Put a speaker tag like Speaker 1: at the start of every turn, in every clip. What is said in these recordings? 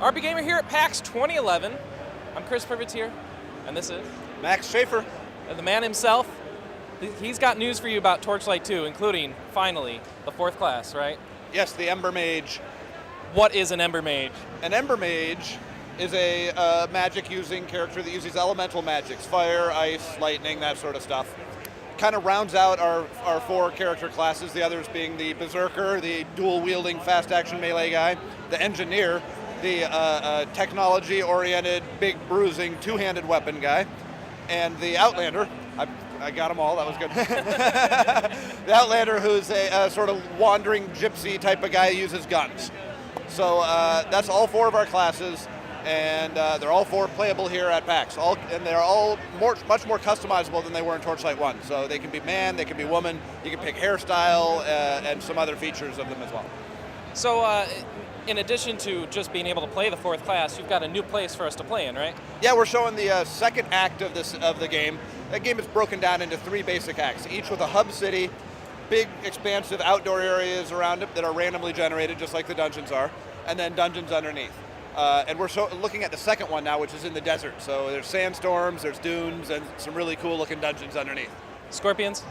Speaker 1: RPGamer here at PAX 2011. I'm Chris Privateer, and this is
Speaker 2: Max Schaefer.
Speaker 1: The man himself. He's got news for you about Torchlight 2, including, finally, the 4th class, right?
Speaker 2: Yes, the Ember Mage.
Speaker 1: What is an Ember Mage?
Speaker 2: An Ember Mage is a magic-using character that uses elemental magics, fire, ice, lightning, that sort of stuff. Kind of rounds out our 4 character classes, the others being the Berserker, the dual-wielding fast-action melee guy, the Engineer, the technology-oriented, big, bruising, two-handed weapon guy, and the Outlander. I got them all, that was good. The Outlander, who's a sort of wandering gypsy type of guy who uses guns. So that's all 4 of our classes, and they're all 4 playable here at PAX. And they're all much more customizable than they were in Torchlight 1. So they can be man, they can be woman, you can pick hairstyle, and some other features of them as well.
Speaker 1: So, in addition to just being able to play the 4th class, you've got a new place for us to play in, right?
Speaker 2: Yeah, we're showing the second act of the game. That game is broken down into 3 basic acts, each with a hub city, big, expansive outdoor areas around it that are randomly generated, just like the dungeons are, and then dungeons underneath. And we're looking at the second one now, which is in the desert. So there's sandstorms, there's dunes, and some really cool-looking dungeons underneath.
Speaker 1: Scorpions?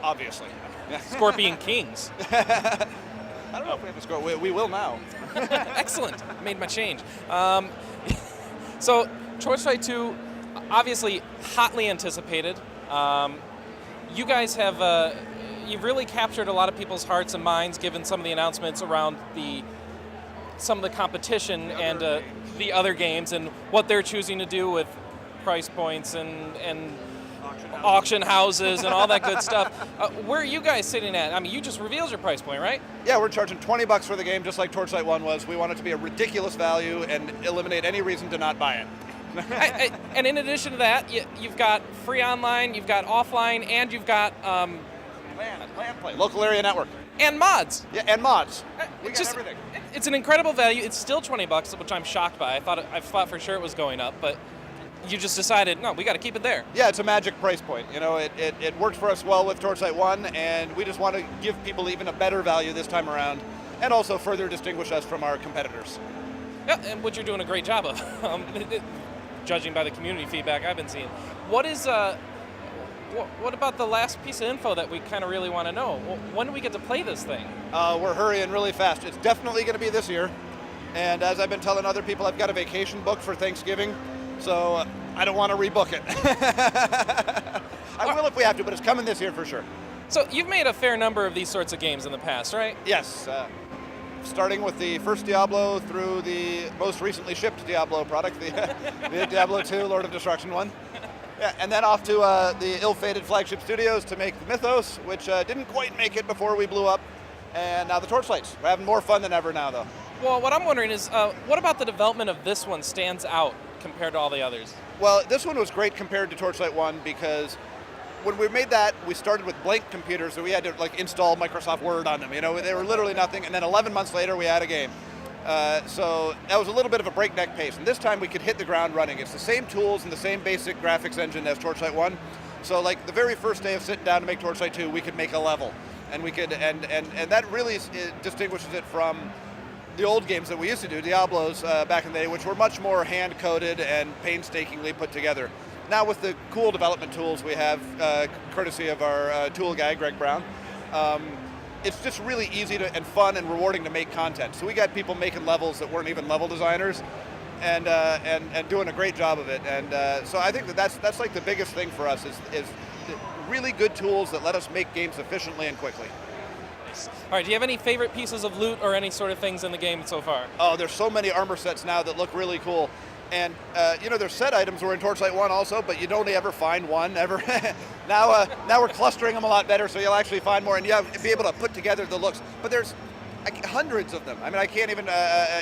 Speaker 2: Obviously.
Speaker 1: Scorpion Kings.
Speaker 2: I don't know if we have a score. We will now.
Speaker 1: Excellent. Made my change. So, Torchlight 2, obviously hotly anticipated. You guys have you've really captured a lot of people's hearts and minds, given some of the announcements around some of the competition and the other games and what they're choosing to do with price points and auction houses and all that good stuff. Where are you guys sitting at? I mean, you just revealed your price point, right?
Speaker 2: Yeah, we're charging $20 for the game, just like Torchlight 1 was. We want it to be a ridiculous value and eliminate any reason to not buy it.
Speaker 1: And in addition to that, you've got free online, you've got offline, and you've got
Speaker 2: land play, local area network,
Speaker 1: and mods.
Speaker 2: Yeah, and mods. We got everything.
Speaker 1: It's an incredible value. It's still $20, which I'm shocked by. I thought for sure it was going up, but you just decided, no, we got to keep it there.
Speaker 2: Yeah, it's a magic price point. You know, it worked for us well with Torchlight 1, and we just want to give people even a better value this time around, and also further distinguish us from our competitors.
Speaker 1: Yeah, and which you're doing a great job of, judging by the community feedback I've been seeing. What about the last piece of info that we kind of really want to know? When do we get to play this thing? We're
Speaker 2: hurrying really fast. It's definitely going to be this year, and as I've been telling other people, I've got a vacation booked for Thanksgiving. So I don't want to rebook it. I will if we have to, but it's coming this year for sure.
Speaker 1: So you've made a fair number of these sorts of games in the past, right?
Speaker 2: Yes. Starting with the first Diablo through the most recently shipped Diablo product, the Diablo 2 Lord of Destruction one. Yeah, and then off to the ill-fated Flagship Studios to make the Mythos, which didn't quite make it before we blew up. And now the Torchlights. We're having more fun than ever now, though.
Speaker 1: Well, what I'm wondering is, what about the development of this one stands out compared to all the others?
Speaker 2: Well, this one was great compared to Torchlight 1 because when we made that, we started with blank computers, so we had to install Microsoft Word on them. You know, they were literally nothing, and then 11 months later, we had a game. So that was a little bit of a breakneck pace, and this time we could hit the ground running. It's the same tools and the same basic graphics engine as Torchlight 1. So the very first day of sitting down to make Torchlight 2, we could make a level, and we could, and that really distinguishes it from the old games that we used to do, Diablos back in the day, which were much more hand-coded and painstakingly put together. Now with the cool development tools we have, courtesy of our tool guy, Greg Brown, it's just really easy and fun and rewarding to make content. So we got people making levels that weren't even level designers and doing a great job of it. And so I think that's the biggest thing for us is really good tools that let us make games efficiently and quickly.
Speaker 1: All right, do you have any favorite pieces of loot or any sort of things in the game so far?
Speaker 2: Oh, there's so many armor sets now that look really cool. And, there's set items were in Torchlight 1 also, but you'd only ever find one, ever. Now we're clustering them a lot better, so you'll actually find more, and you'll be able to put together the looks. But there's hundreds of them. I mean, I can't even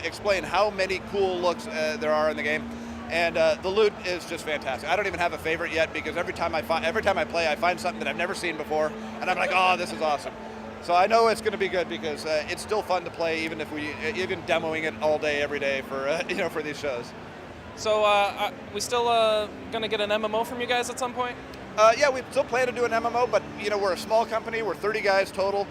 Speaker 2: explain how many cool looks there are in the game. And the loot is just fantastic. I don't even have a favorite yet, because every time I play, I find something that I've never seen before, and I'm like, oh, this is awesome. So I know it's going to be good because it's still fun to play, even demoing it all day, every day for these shows.
Speaker 1: So we still going to get an MMO from you guys at some point?
Speaker 2: Yeah, we still plan to do an MMO, but we're a small company. We're 30 guys total,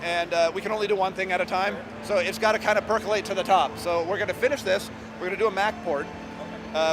Speaker 2: and we can only do one thing at a time. So it's got to kind of percolate to the top. So we're going to finish this, We're going to do a Mac port,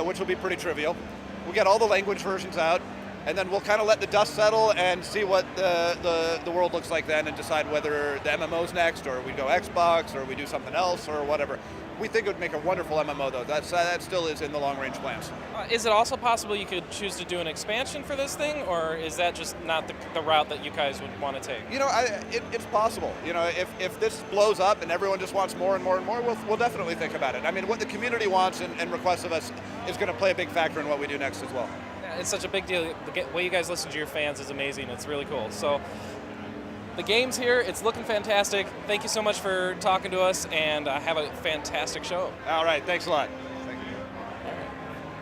Speaker 2: which will be pretty trivial. We'll get all the language versions out, and then we'll kind of let the dust settle and see what the world looks like then, and decide whether the MMO's next, or we go Xbox, or we do something else, or whatever. We think it would make a wonderful MMO, though. That still is in the long-range plans.
Speaker 1: Is it also possible you could choose to do an expansion for this thing, or is that just not the route that you guys would want to take?
Speaker 2: You know, it's possible. You know, if this blows up and everyone just wants more and more and more, we'll definitely think about it. I mean, what the community wants and requests of us is going to play a big factor in what we do next as well.
Speaker 1: Yeah, it's such a big deal. The way you guys listen to your fans is amazing. It's really cool. So the game's here. It's looking fantastic. Thank you so much for talking to us, and have a fantastic show.
Speaker 2: All right. Thanks a lot.